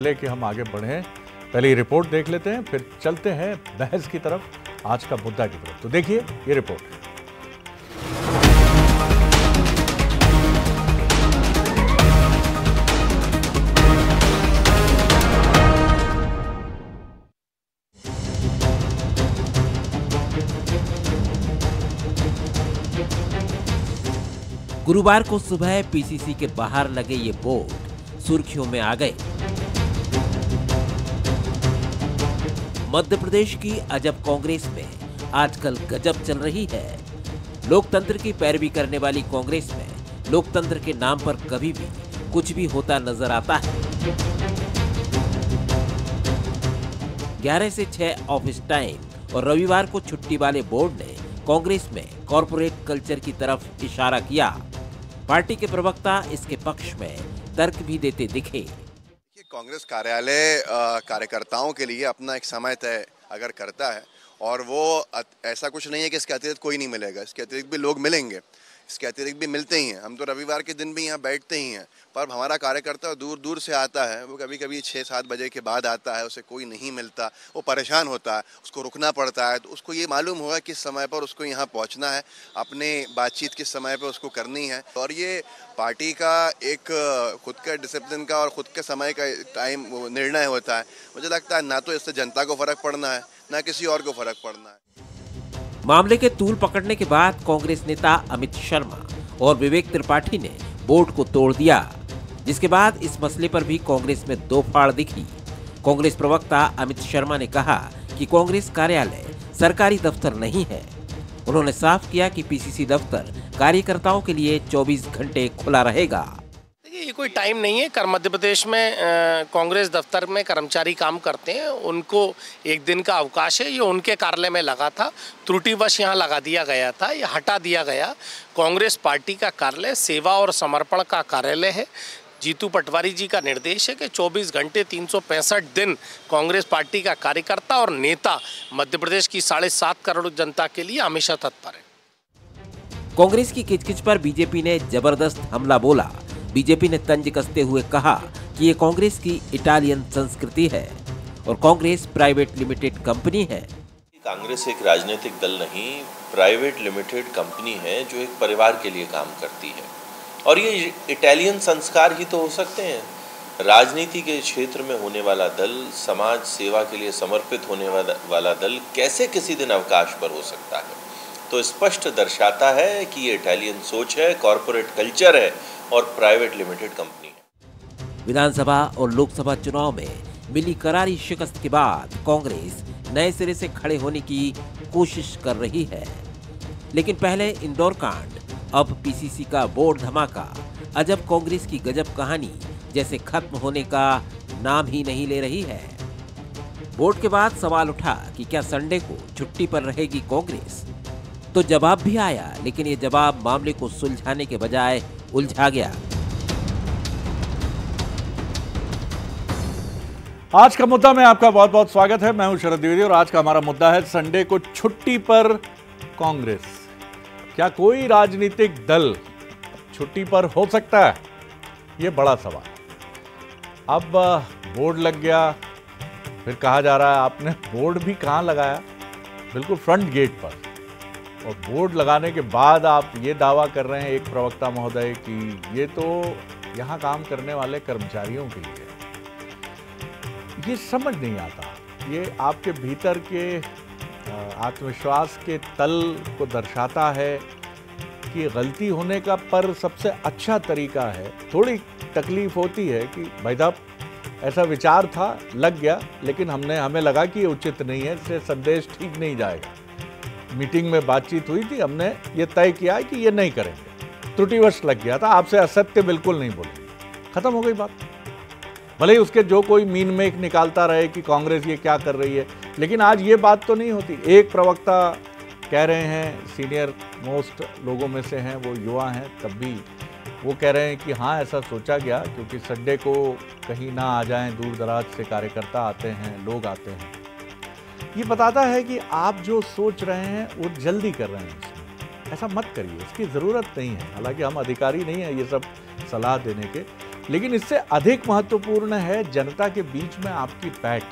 लेके हम आगे बढ़ें, पहले ये रिपोर्ट देख लेते हैं, फिर चलते हैं बहस की तरफ, आज का मुद्दा की तरफ। तो देखिए ये रिपोर्ट। गुरुवार को सुबह पीसीसी के बाहर लगे ये बोर्ड सुर्खियों में आ गए। मध्य प्रदेश की अजब कांग्रेस में आजकल गजब चल रही है। लोकतंत्र की पैरवी करने वाली कांग्रेस में लोकतंत्र के नाम पर कभी भी कुछ भी होता नजर आता है। 11 से 6 ऑफिस टाइम और रविवार को छुट्टी वाले बोर्ड ने कांग्रेस में कॉर्पोरेट कल्चर की तरफ इशारा किया। पार्टी के प्रवक्ता इसके पक्ष में तर्क भी देते दिखे। कांग्रेस कार्यालय कार्यकर्ताओं के लिए अपना एक समय तय अगर करता है और वो ऐसा कुछ नहीं है कि इसके अतिरिक्त कोई नहीं मिलेगा, इसके अतिरिक्त भी लोग मिलेंगे, इसके अतिरिक्त भी मिलते ही हैं। हम तो रविवार के दिन भी यहाँ बैठते ही हैं, पर हमारा कार्यकर्ता दूर दूर से आता है, वो कभी कभी 6-7 बजे के बाद आता है, उसे कोई नहीं मिलता, वो परेशान होता है, उसको रुकना पड़ता है। तो उसको ये मालूम होगा किस समय पर उसको यहाँ पहुँचना है, अपने बातचीत किस समय पर उसको करनी है। और ये पार्टी का एक खुद के डिसिप्लिन का और खुद के समय का टाइम निर्णय होता है। मुझे लगता है ना तो इससे जनता को फर्क पड़ना है, ना किसी और को फर्क पड़ना है। मामले के तूल पकड़ने के बाद कांग्रेस नेता अमित शर्मा और विवेक त्रिपाठी ने बोर्ड को तोड़ दिया, जिसके बाद इस मसले पर भी कांग्रेस में दो फाड़ दिखी। कांग्रेस प्रवक्ता अमित शर्मा ने कहा कि कांग्रेस कार्यालय सरकारी दफ्तर नहीं है। उन्होंने साफ किया कि पीसीसी दफ्तर कार्यकर्ताओं के लिए 24 घंटे खुला रहेगा। ये कोई टाइम नहीं है। मध्य प्रदेश में कांग्रेस दफ्तर में कर्मचारी काम करते हैं, उनको एक दिन का अवकाश है। ये उनके कार्यालय में लगा था, त्रुटिवश यहाँ लगा दिया गया था, ये हटा दिया गया। कांग्रेस पार्टी का कार्यालय सेवा और समर्पण का कार्यालय है। जीतू पटवारी जी का निर्देश है कि 24 घंटे 365 दिन कांग्रेस पार्टी का कार्यकर्ता और नेता मध्य प्रदेश की 7.5 करोड़ जनता के लिए हमेशा तत्पर है। कांग्रेस की किचकिच पर बीजेपी ने जबरदस्त हमला बोला। बीजेपी ने तंज कसते हुए कहा कि ये कांग्रेस की इटालियन संस्कृति है और कांग्रेस प्राइवेट लिमिटेड कंपनी है। कांग्रेस एक राजनीतिक दल नहीं, प्राइवेट लिमिटेड कंपनी है जो एक परिवार के लिए काम करती है। और ये इटालियन संस्कार ही तो हो सकते हैं। राजनीति के क्षेत्र में होने वाला दल, समाज सेवा के लिए समर्पित होने वाला दल कैसे किसी दिन अवकाश पर हो सकता है? तो स्पष्ट दर्शाता है कि ये इटालियन सोच है, कॉर्पोरेट कल्चर है और प्राइवेट लिमिटेड कंपनी है। विधानसभा और लोकसभा चुनाव में मिली करारी शिकस्त के बाद कांग्रेस नए सिरे से खड़े होने की कोशिश कर रही है। लेकिन पहले इंदौर कांड, अब पीसीसी का बोर्ड धमाका, अजब कांग्रेस की गजब कहानी जैसे खत्म होने का नाम ही नहीं ले रही है। बोर्ड के बाद सवाल उठा कि क्या संडे को छुट्टी पर रहेगी कांग्रेस? तो जवाब भी आया, लेकिन ये जवाब मामले को सुलझाने के बजाय उलझा गया। आज का मुद्दा में आपका बहुत बहुत स्वागत है। मैं हूं शरद द्विवेदी और आज का हमारा मुद्दा है संडे को छुट्टी पर कांग्रेस। क्या कोई राजनीतिक दल छुट्टी पर हो सकता है? यह बड़ा सवाल। अब बोर्ड लग गया, फिर कहा जा रहा है आपने बोर्ड भी कहां लगाया? बिल्कुल फ्रंट गेट पर। और बोर्ड लगाने के बाद आप ये दावा कर रहे हैं, एक प्रवक्ता महोदय, कि ये तो यहाँ काम करने वाले कर्मचारियों के लिए। ये समझ नहीं आता। ये आपके भीतर के आत्मविश्वास के तल को दर्शाता है कि गलती होने का पर सबसे अच्छा तरीका है। थोड़ी तकलीफ होती है कि भाई साहब ऐसा विचार था, लग गया, लेकिन हमें लगा कि ये उचित नहीं है, इससे संदेश ठीक नहीं जाएगा। मीटिंग में बातचीत हुई थी, हमने ये तय किया है कि ये नहीं करेंगे। त्रुटिवश लग गया था, आपसे असत्य बिल्कुल नहीं बोलेंगे, खत्म हो गई बात। भले ही उसके जो कोई मीन मेक निकालता रहे कि कांग्रेस ये क्या कर रही है, लेकिन आज ये बात तो नहीं होती। एक प्रवक्ता कह रहे हैं, सीनियर मोस्ट लोगों में से हैं, वो युवा हैं, तब भी वो कह रहे हैं कि हाँ ऐसा सोचा गया क्योंकि संडे को कहीं ना आ जाएं, दूर दराज से कार्यकर्ता आते हैं, लोग आते हैं। ये बताता है कि आप जो सोच रहे हैं वो जल्दी कर रहे हैं। इसमें ऐसा मत करिए, इसकी ज़रूरत नहीं है। हालांकि हम अधिकारी नहीं हैं ये सब सलाह देने के, लेकिन इससे अधिक महत्वपूर्ण है जनता के बीच में आपकी पैठ।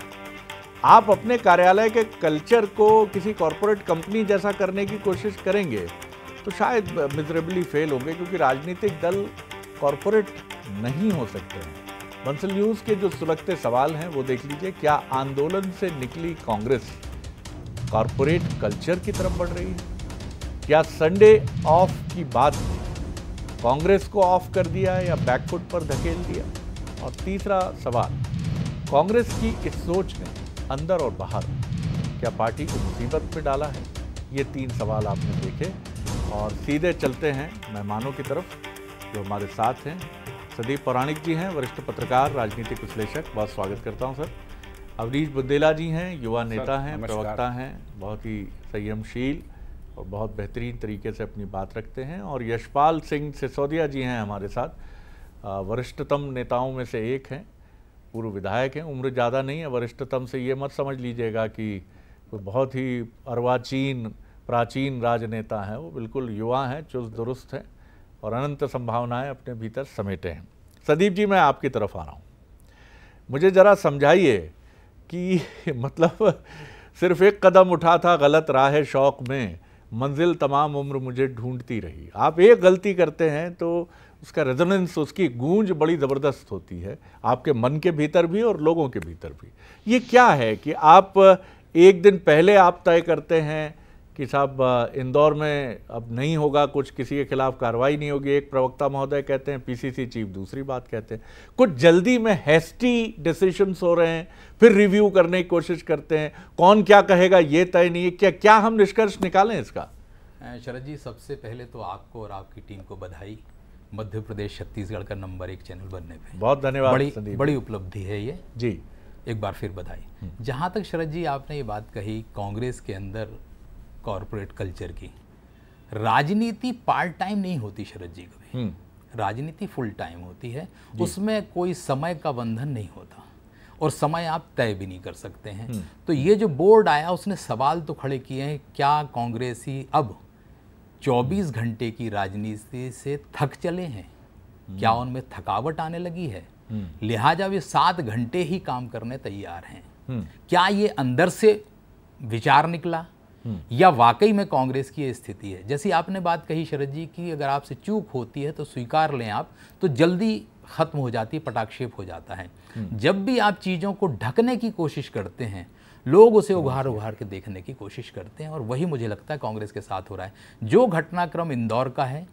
आप अपने कार्यालय के कल्चर को किसी कॉरपोरेट कंपनी जैसा करने की कोशिश करेंगे तो शायद मिजरेबली फेल होंगे, क्योंकि राजनीतिक दल कॉरपोरेट नहीं हो सकते हैं। बंसल न्यूज़ के जो सुलगते सवाल हैं वो देख लीजिए। क्या आंदोलन से निकली कांग्रेस कॉरपोरेट कल्चर की तरफ बढ़ रही है? क्या संडे ऑफ की बात कांग्रेस को ऑफ कर दिया या बैकफुट पर धकेल दिया? और तीसरा सवाल, कांग्रेस की इस सोच ने अंदर और बाहर क्या पार्टी को मुसीबत में डाला है? ये 3 सवाल आपने देखे और सीधे चलते हैं मेहमानों की तरफ जो हमारे साथ हैं। संदीप पौराणिक जी हैं, वरिष्ठ पत्रकार, राजनीतिक विश्लेषक, बहुत स्वागत करता हूं सर। अवनीश बुंदेला जी हैं, युवा नेता हैं, प्रवक्ता हैं, बहुत ही संयमशील और बहुत बेहतरीन तरीके से अपनी बात रखते हैं। और यशपाल सिंह सिसोदिया जी हैं हमारे साथ, वरिष्ठतम नेताओं में से एक हैं, पूर्व विधायक हैं, उम्र ज़्यादा नहीं है। वरिष्ठतम से ये मत समझ लीजिएगा कि वो बहुत ही अर्वाचीन प्राचीन राजनेता हैं, वो बिल्कुल युवा हैं, चुस्त दुरुस्त हैं और अनंत संभावनाएं अपने भीतर समेटे हैं। संदीप जी, मैं आपकी तरफ आ रहा हूँ, मुझे ज़रा समझाइए कि मतलब सिर्फ एक कदम उठा था गलत राह शौक में, मंजिल तमाम उम्र मुझे ढूंढती रही। आप एक गलती करते हैं तो उसका रेजोनेंस, उसकी गूंज बड़ी ज़बरदस्त होती है, आपके मन के भीतर भी और लोगों के भीतर भी। ये क्या है कि आप एक दिन पहले आप तय करते हैं कि साहब इंदौर में अब नहीं होगा कुछ, किसी के खिलाफ कार्रवाई नहीं होगी, एक प्रवक्ता महोदय कहते हैं, पीसीसी चीफ दूसरी बात कहते हैं, कुछ जल्दी में हैस्टी डिसीजंस हो रहे हैं, फिर रिव्यू करने की कोशिश करते हैं, कौन क्या कहेगा ये तय नहीं है। क्या हम निष्कर्ष निकालें इसका? शरद जी, सबसे पहले तो आपको और आपकी टीम को बधाई, मध्य प्रदेश छत्तीसगढ़ का नंबर 1 चैनल बनने पे। बहुत धन्यवाद। बड़ी उपलब्धि है ये जी, एक बार फिर बधाई। जहाँ तक शरद जी आपने ये बात कही कांग्रेस के अंदर कॉरपोरेट कल्चर की, राजनीति पार्ट टाइम नहीं होती शरद जी कभी, राजनीति फुल टाइम होती है, उसमें कोई समय का बंधन नहीं होता और समय आप तय भी नहीं कर सकते हैं। तो ये जो बोर्ड आया उसने सवाल तो खड़े किए हैं, क्या कांग्रेसी अब 24 घंटे की राजनीति से थक चले हैं? क्या उनमें थकावट आने लगी है? लिहाजा वे 7 घंटे ही काम करने तैयार हैं। क्या ये अंदर से विचार निकला या वाकई में कांग्रेस की ये स्थिति है? जैसी आपने बात कही शरद जी की अगर आपसे चूक होती है तो स्वीकार लें आप, तो जल्दी खत्म हो जाती है, पटाक्षेप हो जाता है। जब भी आप चीज़ों को ढकने की कोशिश करते हैं, लोग उसे उघाड़ उघाड़ के देखने की कोशिश करते हैं और वही मुझे लगता है कांग्रेस के साथ हो रहा है। जो घटनाक्रम इंदौर का है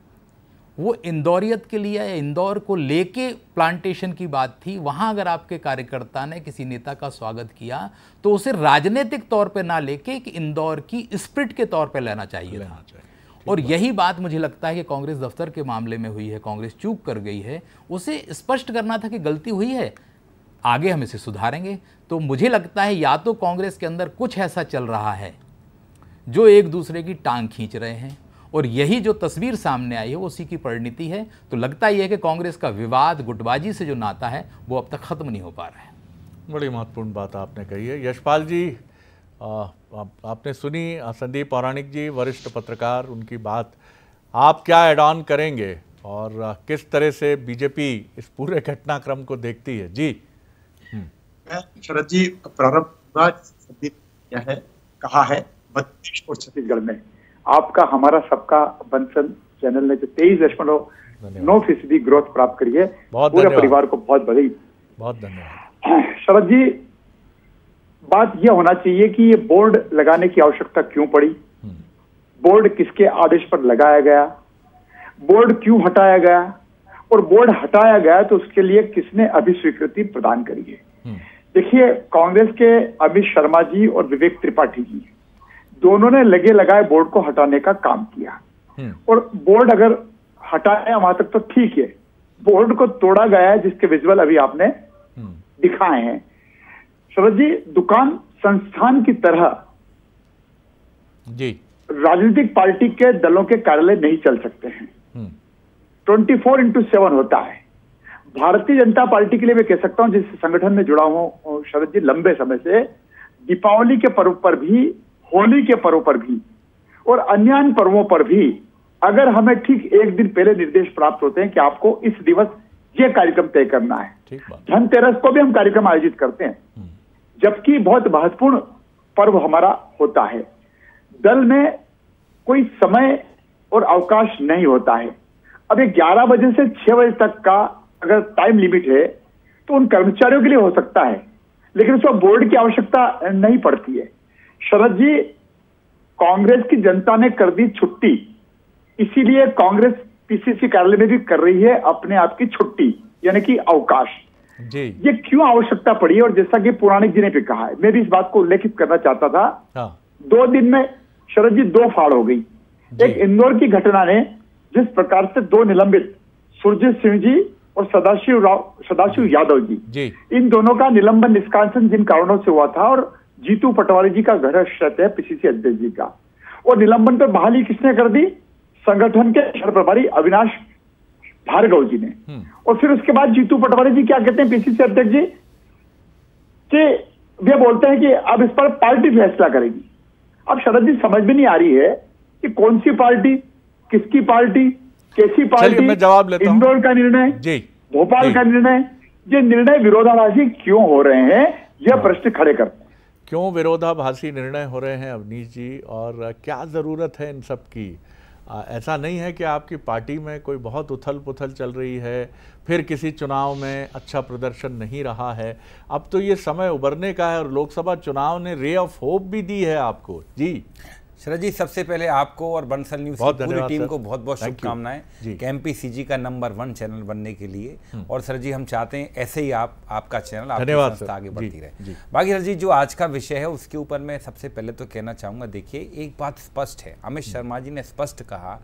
वो इंदौरियत के लिए, इंदौर को लेके प्लांटेशन की बात थी, वहाँ अगर आपके कार्यकर्ता ने किसी नेता का स्वागत किया तो उसे राजनीतिक तौर पे ना लेके कि इंदौर की स्पिरिट के तौर पे लेना चाहिए था। और यही बात मुझे लगता है कि कांग्रेस दफ्तर के मामले में हुई है। कांग्रेस चूक कर गई है, उसे स्पष्ट करना था कि गलती हुई है, आगे हम इसे सुधारेंगे। तो मुझे लगता है या तो कांग्रेस के अंदर कुछ ऐसा चल रहा है जो एक दूसरे की टांग खींच रहे हैं और यही जो तस्वीर सामने आई है वो उसी की परिणति है। तो लगता ही है कि कांग्रेस का विवाद, गुटबाजी से जो नाता है वो अब तक खत्म नहीं हो पा रहा है। बड़ी महत्वपूर्ण बात आपने कही है। यशपाल जी, आपने सुनी संदीप पौराणिक जी, वरिष्ठ पत्रकार, उनकी बात, आप क्या ऐड ऑन करेंगे और किस तरह से बीजेपी इस पूरे घटनाक्रम को देखती है? जी शरद जी, प्रारंभ संदीप कहा है मध्य प्रदेश और छत्तीसगढ़ में आपका हमारा सबका बंसल चैनल ने जो 23.9% ग्रोथ प्राप्त करी है, पूरे परिवार को बहुत बधाई। बहुत धन्यवाद शरद जी। बात यह होना चाहिए कि ये बोर्ड लगाने की आवश्यकता क्यों पड़ी, बोर्ड किसके आदेश पर लगाया गया, बोर्ड क्यों हटाया गया और बोर्ड हटाया गया तो उसके लिए किसने अभी स्वीकृति प्रदान करी है। देखिए, कांग्रेस के अमित शर्मा जी और विवेक त्रिपाठी जी दोनों ने लगे लगाए बोर्ड को हटाने का काम किया और बोर्ड अगर हटाया वहां तक तो ठीक है, बोर्ड को तोड़ा गया है जिसके विजुअल अभी आपने दिखाए हैं। शरद जी, दुकान संस्थान की तरह जी राजनीतिक पार्टी के दलों के कार्यालय नहीं चल सकते हैं। 24/7 होता है। भारतीय जनता पार्टी के लिए मैं कह सकता हूं, जिस संगठन में जुड़ा हूं शरद जी लंबे समय से, दीपावली के पर्व पर भी, होली के पर्व पर भी और अन्य पर्वों पर भी अगर हमें ठीक एक दिन पहले निर्देश प्राप्त होते हैं कि आपको इस दिवस ये कार्यक्रम तय करना है। ठीक बात। धनतेरस को भी हम कार्यक्रम आयोजित करते हैं, जबकि बहुत महत्वपूर्ण पर्व हमारा होता है। दल में कोई समय और अवकाश नहीं होता है। अब ये 11 बजे से 6 बजे तक का अगर टाइम लिमिट है तो उन कर्मचारियों के लिए हो सकता है, लेकिन उसमें बोर्ड की आवश्यकता नहीं पड़ती है। शरद जी, कांग्रेस की जनता ने कर दी छुट्टी, इसीलिए कांग्रेस पीसीसी कार्यालय में भी कर रही है अपने आप की छुट्टी, यानी कि अवकाश जी। ये क्यों आवश्यकता पड़ी है? और जैसा कि पुराणिक जी ने भी कहा है, मैं भी इस बात को उल्लेखित करना चाहता था। हाँ। 2 दिन में शरद जी 2 फाड़ हो गई। एक इंदौर की घटना ने जिस प्रकार से 2 निलंबित सुरजीत सिंह जी और सदाशिव यादव जी, इन दोनों का निलंबन निष्कासन जिन कारणों से हुआ था, और जीतू पटवारी जी का घर रहते हैं पीसीसी अध्यक्ष जी का, और निलंबन पर बहाली किसने कर दी? संगठन के शहर प्रभारी अविनाश भार्गव जी ने। और फिर उसके बाद जीतू पटवारी जी क्या कहते हैं पीसीसी अध्यक्ष जी कि वे बोलते हैं कि अब इस पर पार्टी फैसला करेगी। अब शरद जी समझ में नहीं आ रही है कि कौन सी पार्टी, किसकी पार्टी, कैसी पार्टी। मैं जवाब लेता हूं। इंदौर का निर्णय, भोपाल का निर्णय, ये निर्णय विरोधाभासी क्यों हो रहे हैं, यह प्रश्न खड़े करते हैं। क्यों विरोधाभासी निर्णय हो रहे हैं अवनीश जी, और क्या जरूरत है इन सब की? ऐसा नहीं है कि आपकी पार्टी में कोई बहुत उथल पुथल चल रही है, फिर किसी चुनाव में अच्छा प्रदर्शन नहीं रहा है, अब तो ये समय उभरने का है, और लोकसभा चुनाव ने रे ऑफ होप भी दी है आपको। जी शरद जी, सबसे पहले आपको और बंसल न्यूज़ की पूरी टीम को बहुत बहुत शुभकामनाएं कि एमपीसीजी का नंबर 1 चैनल बनने के लिए। और सर जी, हम चाहते हैं ऐसे ही आपका चैनल, आपकी संस्था आगे बढ़ती रहे। बाकी सर जी, जो आज का विषय है उसके ऊपर मैं सबसे पहले तो कहना चाहूँगा, देखिए एक बात स्पष्ट है, अमित शर्मा जी ने स्पष्ट कहा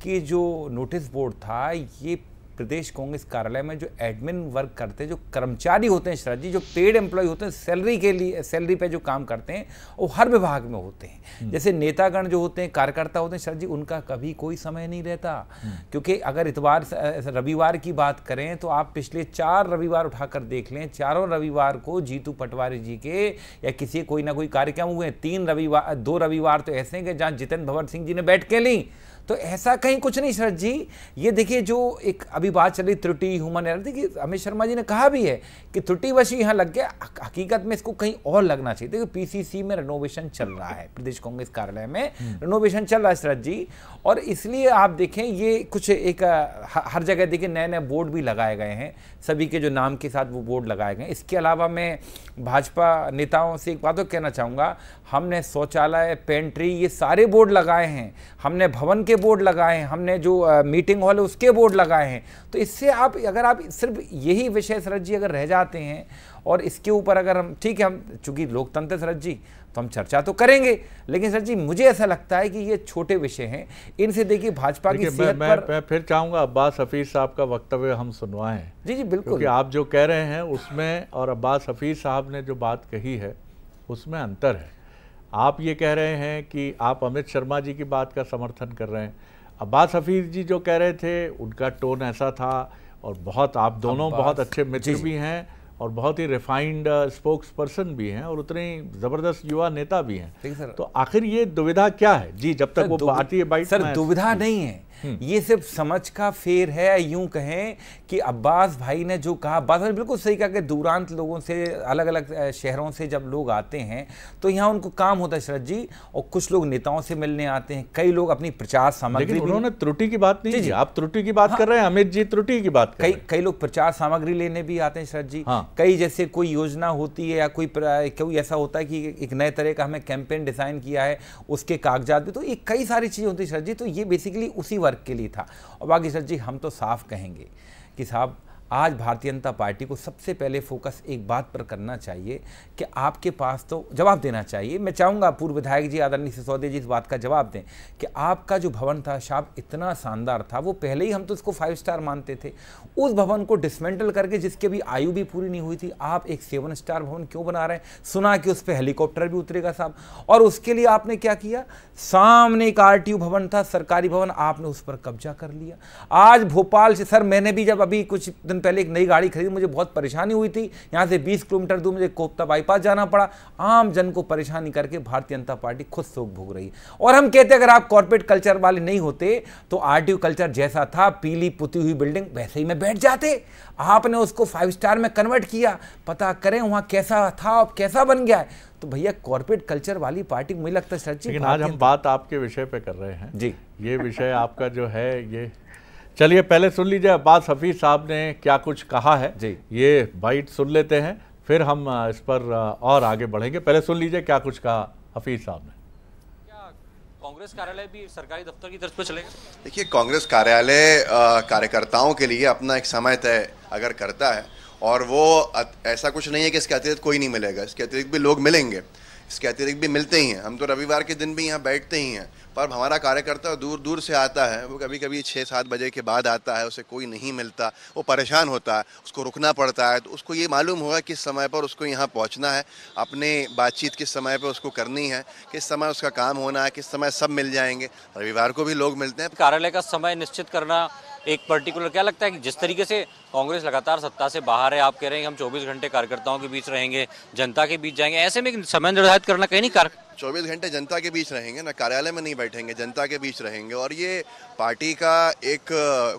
कि जो नोटिस बोर्ड था, ये प्रदेश कांग्रेस कार्यालय में जो एडमिन वर्क करते हैं, जो कर्मचारी होते हैं शरद जी, जो पेड एम्प्लॉय होते हैं, सैलरी के लिए, सैलरी पे जो काम करते हैं, वो हर विभाग में होते हैं। जैसे नेतागण जो होते हैं, कार्यकर्ता होते हैं शरद जी, उनका कभी कोई समय नहीं रहता। क्योंकि अगर रविवार की बात करें तो आप पिछले 4 रविवार उठाकर देख लें, चारों रविवार को जीतू पटवारी जी के या किसी कोई ना कोई कार्यक्रम हुए। 2 रविवार तो ऐसे हैं कि जहाँ जितेंद्र भवर सिंह जी ने बैठ के ली। तो ऐसा कहीं कुछ नहीं शरद जी। ये देखिए, जो एक अभी बात चल रही त्रुटि, ह्यूमन एरर, देखिए अमित शर्मा जी ने कहा भी है कि त्रुटिवश यहाँ लग गया, हकीकत में इसको कहीं और लगना चाहिए। देखिए पीसीसी में रेनोवेशन चल रहा है, प्रदेश कांग्रेस कार्यालय में रेनोवेशन चल रहा है शरद जी, और इसलिए आप देखें ये कुछ एक हर जगह देखिए नए बोर्ड भी लगाए गए हैं, सभी के जो नाम के साथ वो बोर्ड लगाए गए हैं। इसके अलावा मैं भाजपा नेताओं से एक बात और कहना चाहूँगा, हमने शौचालय, पेंट्री, ये सारे बोर्ड लगाए हैं, हमने भवन के बोर्ड लगाए हैं, हमने जो मीटिंग हॉल है उसके बोर्ड लगाए हैं। तो इससे आप अगर आप सिर्फ यही विषय शरद जी अगर रह जाते हैं और इसके ऊपर अगर हम, ठीक है, हम चूंकि लोकतंत्र शरद जी तो हम चर्चा तो करेंगे, लेकिन सर जी मुझे ऐसा लगता है कि ये छोटे विषय हैं, इनसे देखिए भाजपा की सेहत पर। मैं फिर चाहूंगा अब्बास हफीज साहब का वक्तव्य हम सुनवाएं। जी जी बिल्कुल, क्योंकि आप जो कह रहे हैं उसमें और अब्बास हफीज साहब ने जो बात कही है उसमें अंतर है। आप ये कह रहे हैं कि आप अमित शर्मा जी की बात का समर्थन कर रहे हैं, अब्बास हफीज जी जो कह रहे थे उनका टोन ऐसा था, और बहुत आप दोनों बहुत अच्छे मित्र भी हैं और बहुत ही रिफाइंड स्पोक्स पर्सन भी हैं और उतने ही जबरदस्त युवा नेता भी हैं। तो आखिर ये दुविधा क्या है जी, जब तक वो भारतीय बाइट? सर दुविधा नहीं है, ये सिर्फ समझ का फेर है। यूं कहें कि अब्बास भाई ने जो कहा, अब्बास भाई बिल्कुल सही कहा कि दूरांत लोगों से, अलग अलग शहरों से जब लोग आते हैं तो यहाँ उनको काम होता है शरद जी, और कुछ लोग नेताओं से मिलने आते हैं, कई लोग अपनी प्रचार सामग्री, लेकिन उन्होंने त्रुटि की बात नहीं की। आप त्रुटि की बात कर रहे हैं, अमित जी त्रुटि की बात कर रहे हैं। कई लोग प्रचार सामग्री लेने भी आते हैं शरद जी। कई जैसे कोई योजना होती है या कोई ऐसा होता है कि एक नए तरह का हमें कैंपेन डिजाइन किया है, उसके कागजात भी, तो ये कई सारी चीजें होती है शरद जी। तो ये बेसिकली उसी वर्क के लिए था। और बाकी सर जी हम तो साफ कहेंगे कि साहब आज भारतीय जनता पार्टी को सबसे पहले फोकस एक बात पर करना चाहिए कि आपके पास तो जवाब देना चाहिए। मैं चाहूँगा पूर्व विधायक जी आदरणीय सिसोदिया जी इस बात का जवाब दें कि आपका जो भवन था साहब इतना शानदार था, वो पहले ही हम तो उसको 5 स्टार मानते थे, उस भवन को डिसमेंटल करके, जिसकी अभी आयु भी पूरी नहीं हुई थी, आप एक 7 स्टार भवन क्यों बना रहे हैं? सुना कि उस पर हेलीकॉप्टर भी उतरेगा साहब, और उसके लिए आपने क्या किया, सामने एक RTO भवन था, सरकारी भवन, आपने उस पर कब्जा कर लिया। आज भोपाल से, सर मैंने भी जब अभी कुछ दिन दिन पहले एक नई गाड़ी खरीदी, मुझे बहुत परेशानी हुई थी, यहाँ से 20 किलोमीटर दूर मुझे कोप्ता बाईपास जाना पड़ा। आम जन को परेशानी करके भारतीय जनता पार्टी खुद शोक भोग रही है। और हम कहते अगर आप कॉर्पोरेट कल्चर वाले नहीं होते तो आरटीओ कल्चर जैसा था, पीली पुती हुई बिल्डिंग, वैसे ही में बैठ जाते। आपने उसको 5 स्टार में कन्वर्ट किया, पता करें वहाँ कैसा था अब कैसा बन गया है। तो भैया कॉर्पोरेट कल्चर वाली पार्टी मुझे लगता है सच्ची। लेकिन आज हम बात आपके विषय पे कर रहे हैं जी, ये विषय आपका जो है ये, चलिए पहले सुन लीजिए अब्बास हफीज साहब ने क्या कुछ कहा है जी, ये बाइट सुन लेते हैं फिर हम इस पर और आगे बढ़ेंगे। पहले सुन लीजिए क्या कुछ कहा हफीज साहब ने। कांग्रेस कार्यालय भी सरकारी दफ्तर की तरफ पे चलेगा? देखिए, कांग्रेस कार्यालय कार्यकर्ताओं के लिए अपना एक समय तय अगर करता है, और वो ऐसा कुछ नहीं है कि इसके अतिरिक्त कोई नहीं मिलेगा, इसके अतिरिक्त भी लोग मिलेंगे, इसके अतिरिक्त भी मिलते ही हैं। हम तो रविवार के दिन भी यहाँ बैठते ही हैं, पर हमारा कार्यकर्ता दूर दूर से आता है, वो कभी कभी 6-7 बजे के बाद आता है, उसे कोई नहीं मिलता, वो परेशान होता है, उसको रुकना पड़ता है। तो उसको ये मालूम होगा किस समय पर उसको यहाँ पहुँचना है, अपने बातचीत किस समय पर उसको करनी है, किस समय उसका काम होना है, किस समय सब मिल जाएंगे। रविवार को भी लोग मिलते हैं। कार्यालय का समय निश्चित करना एक पर्टिकुलर, क्या लगता है कि जिस तरीके से कांग्रेस लगातार सत्ता से बाहर है, आप कह रहे हैं कि हम 24 घंटे कार्यकर्ताओं के बीच रहेंगे, जनता के बीच जाएंगे, ऐसे में समय निर्धारित करना कहीं नहीं 24 घंटे जनता के बीच रहेंगे ना, कार्यालय में नहीं बैठेंगे, जनता के बीच रहेंगे। और ये पार्टी का एक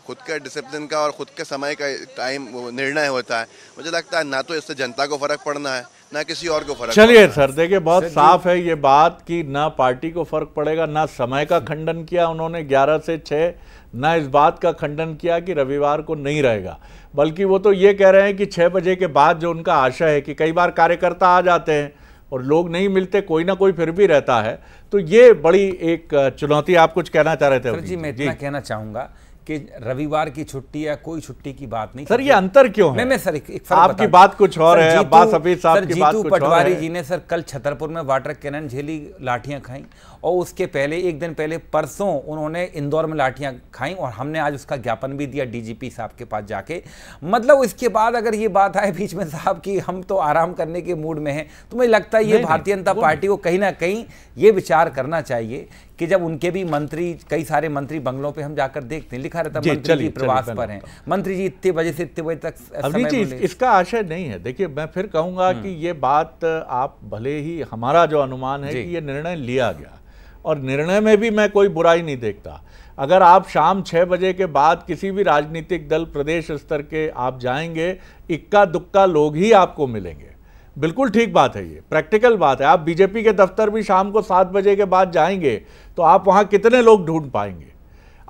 खुद के डिसिप्लिन का और खुद के समय का टाइम निर्णय होता है। मुझे लगता है ना तो इससे जनता को फर्क पड़ना है ना किसी और को फर्क। चलिए सर, देखिए बहुत साफ है ये बात कि ना पार्टी को फर्क पड़ेगा, ना समय का खंडन किया उन्होंने 11 से 6, ना इस बात का खंडन किया कि रविवार को नहीं रहेगा, बल्कि वो तो ये कह रहे हैं कि 6 बजे के बाद जो उनका आशय है कि कई बार कार्यकर्ता आ जाते हैं और लोग नहीं मिलते, कोई ना कोई फिर भी रहता है। तो ये बड़ी एक चुनौती। आप कुछ कहना चाह रहे थे? सर जी, मैं इतना कहना चाहूँगा कि रविवार की छुट्टी या कोई छुट्टी की बात नहीं सर। ये अंतर क्यों है? मैं सर एक आपकी बात कुछ और है, अब्बास हफीज साहब की बात कुछ और है। पटवारी जी ने सर कल छतरपुर में वाटर कैनन झेली, लाठियां खाई, और उसके पहले एक दिन पहले परसों उन्होंने इंदौर में लाठियां खाई, और हमने आज उसका ज्ञापन भी दिया डीजीपी साहब के पास जाके। मतलब इसके बाद अगर ये बात आए बीच में साहब कि हम तो आराम करने के मूड में हैं, तो मुझे लगता है ये भारतीय जनता पार्टी को कहीं ना कहीं ये विचार करना चाहिए कि जब उनके भी मंत्री, कई सारे मंत्री बंगलों पे हम जाकर देखते हैं, लिखा रहता है मंत्री जी प्रवास पर हैं, मंत्री जी इतने बजे से इतने बजे तक समय। इसका आशय नहीं है। देखिए, मैं फिर कहूंगा कि ये बात आप भले ही, हमारा जो अनुमान है कि ये निर्णय लिया गया, और निर्णय में भी मैं कोई बुराई नहीं देखता। अगर आप शाम 6 बजे के बाद किसी भी राजनीतिक दल प्रदेश स्तर के आप जाएंगे, इक्का दुक्का लोग ही आपको मिलेंगे। बिल्कुल ठीक बात है, ये प्रैक्टिकल बात है। आप बीजेपी के दफ्तर भी शाम को 7 बजे के बाद जाएंगे तो आप वहां कितने लोग ढूंढ पाएंगे?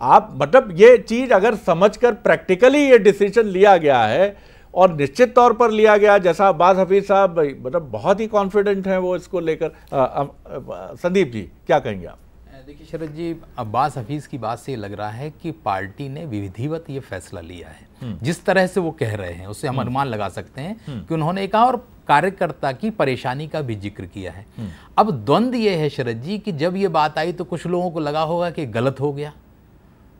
आप मतलब ये चीज अगर समझकर प्रैक्टिकली ये डिसीजन लिया गया है और निश्चित तौर पर लिया गया, जैसा अब्बास हफीज साहब मतलब बहुत ही कॉन्फिडेंट हैं वो इसको लेकर। संदीप जी क्या कहेंगे आप? देखिए शरद जी, अब्बास हफीज की बात से लग रहा है कि पार्टी ने विधिवत ये फैसला लिया है। जिस तरह से वो कह रहे हैं उससे हम अनुमान लगा सकते हैं कि उन्होंने एक और कार्यकर्ता की परेशानी का भी जिक्र किया है। अब द्वंद्व ये है शरद जी कि जब ये बात आई तो कुछ लोगों को लगा होगा कि गलत हो गया,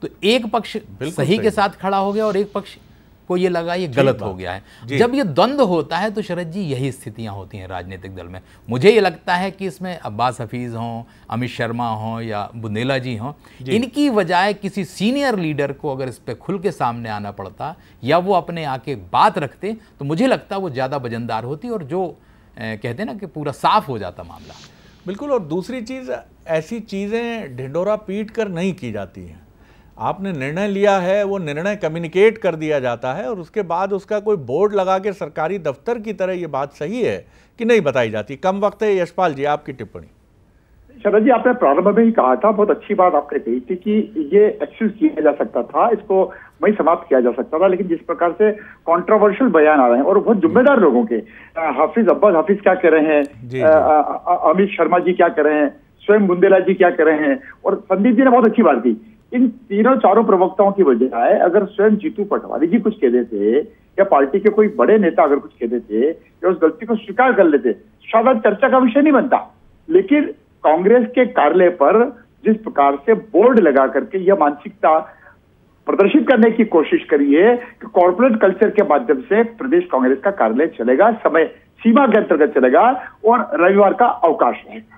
तो एक पक्ष सही के साथ खड़ा हो गया और एक पक्ष को ये लगा ये गलत हो गया है। जब ये द्वंद्व होता है तो शरद जी यही स्थितियां होती हैं राजनीतिक दल में। मुझे ये लगता है कि इसमें अब्बास हफीज हों, अमित शर्मा हों या बुंदेला जी हों, इनकी बजाय किसी सीनियर लीडर को अगर इस पर खुल के सामने आना पड़ता या वो अपने आके बात रखते तो मुझे लगता वो ज़्यादा वजनदार होती और जो कहते हैं ना कि पूरा साफ हो जाता मामला। बिल्कुल। और दूसरी चीज़, ऐसी चीज़ें ढिंडोरा पीट कर नहीं की जाती हैं। आपने निर्णय लिया है, वो निर्णय कम्युनिकेट कर दिया जाता है और उसके बाद उसका कोई बोर्ड लगा के सरकारी दफ्तर की तरह ये बात सही है कि नहीं बताई जाती। कम वक्त है। यशपाल जी आपकी टिप्पणी। शरद जी, आपने प्रारंभ में ही कहा था, बहुत अच्छी बात आपने कही थी कि ये एक्सेस किया जा सकता था, इसको वही समाप्त किया जा सकता था, लेकिन जिस प्रकार से कंट्रोवर्शियल बयान आ रहे हैं और बहुत जिम्मेदार लोगों के, अब्बास हफीज क्या कह रहे हैं, अमित शर्मा जी क्या कह रहे हैं, स्वयं बुंदेला जी क्या कह रहे हैं, और संदीप जी ने बहुत अच्छी बात की। इन तीनों चारों प्रवक्ताओं की बजाय अगर स्वयं जीतू पटवारी जी कुछ कह देते या पार्टी के कोई बड़े नेता अगर कुछ कह देते या उस गलती को स्वीकार कर लेते, शायद चर्चा का विषय नहीं बनता। लेकिन कांग्रेस के कार्यालय पर जिस प्रकार से बोर्ड लगा करके यह मानसिकता प्रदर्शित करने की कोशिश करी है कि कॉर्पोरेट कल्चर के माध्यम से प्रदेश कांग्रेस का कार्यालय चलेगा, समय सीमा के अंतर्गत चलेगा और रविवार का अवकाश रहेगा।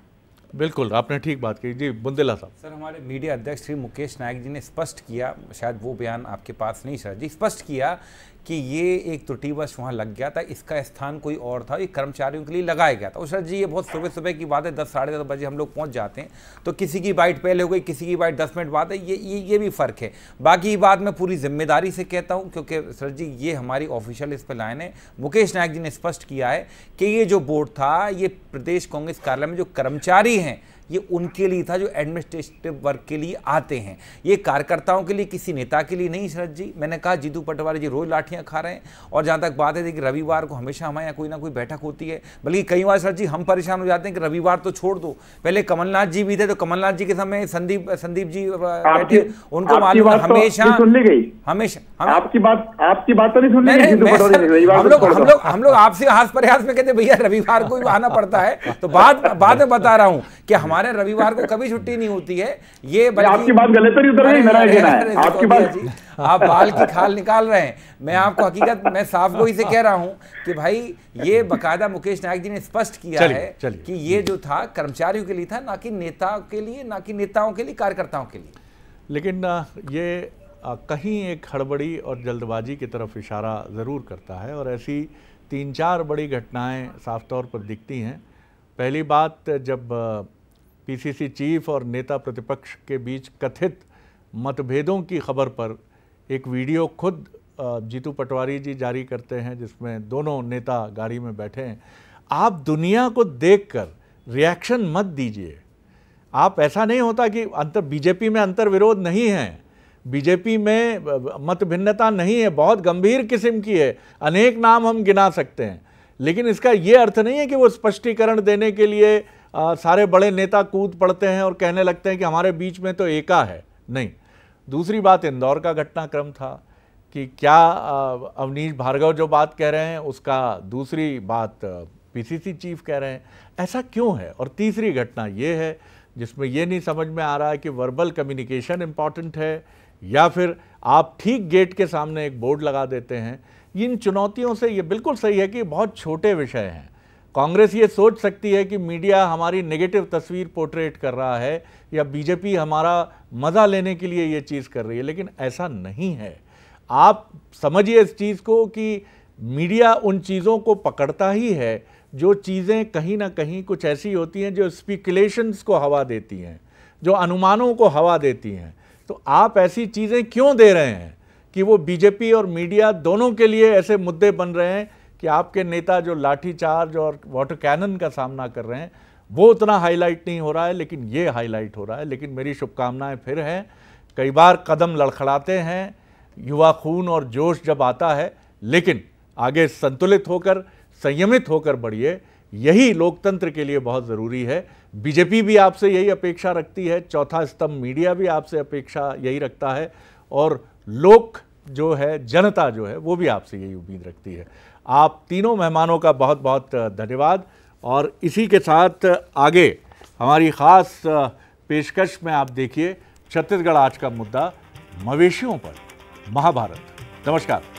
बिल्कुल, आपने ठीक बात कही। जी बुंदेला साहब। सर, हमारे मीडिया अध्यक्ष श्री मुकेश नायक जी ने स्पष्ट किया, शायद वो बयान आपके पास नहीं सर जी, स्पष्ट किया कि ये एक त्रुटिवश वहाँ लग गया था, इसका स्थान कोई और था, ये कर्मचारियों के लिए लगाया गया था। और शरद जी ये बहुत सुबह सुबह की बात है, 10 साढ़े 10 बजे हम लोग पहुँच जाते हैं, तो किसी की बाइट पहले हो गई, किसी की बाइट 10 मिनट बाद है, ये भी फ़र्क है। बाकी बात मैं पूरी जिम्मेदारी से कहता हूँ, क्योंकि शरद जी ये हमारी ऑफिशियल इस पर लाइन है। मुकेश नायक जी ने स्पष्ट किया है कि ये जो बोर्ड था, ये प्रदेश कांग्रेस कार्यालय में जो कर्मचारी हैं ये उनके लिए था, जो एडमिनिस्ट्रेटिव वर्क के लिए आते हैं। ये कार्यकर्ताओं के लिए, किसी नेता के लिए नहीं। शरद जी मैंने कहा जीतू पटवारी जी रोज लाठियां खा रहे हैं, और जहां तक बात है कि रविवार को हमेशा हमारे यहाँ कोई ना कोई बैठक होती है, बल्कि कई बार शरद जी हम परेशान हो जाते हैं कि रविवार तो छोड़ दो, पहले कमलनाथ जी भी थे, तो कमलनाथ जी के समय संदीप जी बैठे, उनको मालूम है हमेशा सुन ली गई, हमेशा आपकी बात तो नहीं सुन ली गई। हम लोग आपसे हास प्रयास में कहते भैया रविवार को भी आना पड़ता है, तो बाद में बता रहा हूँ कि हमारे रविवार को कभी छुट्टी नहीं होती है। ये आपकी बात गलत तो नहीं उतर रही, मेरा कहना है आपकी बात, आप बाल की खाल निकाल रहे हैं। मैं आपको हकीकत, मैं साफ गोई से कह रहा हूं कि भाई ये बकायदा मुकेश नायक जी ने स्पष्ट किया है कि ये जो था कर्मचारियों के लिए था, ना कि नेताओं के लिए, ना कि नेताओं के लिए, कार्यकर्ताओं के लिए। लेकिन ये कहीं एक हड़बड़ी और जल्दबाजी की तरफ इशारा ज़रूर करता है, और ऐसी 3-4 बड़ी घटनाएं साफ तौर पर दिखती हैं। पहली बात, जब पीसीसी चीफ और नेता प्रतिपक्ष के बीच कथित मतभेदों की खबर पर एक वीडियो खुद जीतू पटवारी जी जारी करते हैं, जिसमें दोनों नेता गाड़ी में बैठे हैं। आप दुनिया को देखकर रिएक्शन मत दीजिए। आप, ऐसा नहीं होता कि बीजेपी में अंतर विरोध नहीं है, बीजेपी में मत भिन्नता नहीं है, बहुत गंभीर किस्म की है, अनेक नाम हम गिना सकते हैं, लेकिन इसका ये अर्थ नहीं है कि वो स्पष्टीकरण देने के लिए सारे बड़े नेता कूद पड़ते हैं और कहने लगते हैं कि हमारे बीच में तो एका है। नहीं। दूसरी बात, इंदौर का घटनाक्रम था कि क्या अवनीश भार्गव जो बात कह रहे हैं उसका दूसरी बात पीसीसी चीफ कह रहे हैं, ऐसा क्यों है? और तीसरी घटना ये है जिसमें ये नहीं समझ में आ रहा है कि वर्बल कम्युनिकेशन इम्पॉर्टेंट है या फिर आप ठीक गेट के सामने एक बोर्ड लगा देते हैं। इन चुनौतियों से ये बिल्कुल सही है कि बहुत छोटे विषय हैं। कांग्रेस ये सोच सकती है कि मीडिया हमारी नेगेटिव तस्वीर पोर्ट्रेट कर रहा है या बीजेपी हमारा मज़ा लेने के लिए ये चीज़ कर रही है, लेकिन ऐसा नहीं है। आप समझिए इस चीज़ को कि मीडिया उन चीज़ों को पकड़ता ही है जो चीज़ें कहीं ना कहीं कुछ ऐसी होती हैं जो स्पेकुलेशंस को हवा देती हैं, जो अनुमानों को हवा देती हैं। तो आप ऐसी चीज़ें क्यों दे रहे हैं कि वो बीजेपी और मीडिया दोनों के लिए ऐसे मुद्दे बन रहे हैं कि आपके नेता जो लाठीचार्ज और वाटर कैनन का सामना कर रहे हैं वो उतना हाईलाइट नहीं हो रहा है, लेकिन ये हाईलाइट हो रहा है। लेकिन मेरी शुभकामनाएं फिर हैं। कई बार कदम लड़खड़ाते हैं, युवा खून और जोश जब आता है, लेकिन आगे संतुलित होकर, संयमित होकर बढ़िए। यही लोकतंत्र के लिए बहुत ज़रूरी है। बीजेपी भी आपसे यही अपेक्षा रखती है, चौथा स्तंभ मीडिया भी आपसे अपेक्षा यही रखता है, और लोक जो है, जनता जो है, वो भी आपसे यही उम्मीद रखती है। आप तीनों मेहमानों का बहुत बहुत धन्यवाद। और इसी के साथ आगे हमारी ख़ास पेशकश में आप देखिए छत्तीसगढ़ आज का मुद्दा, मवेशियों पर महाभारत। नमस्कार।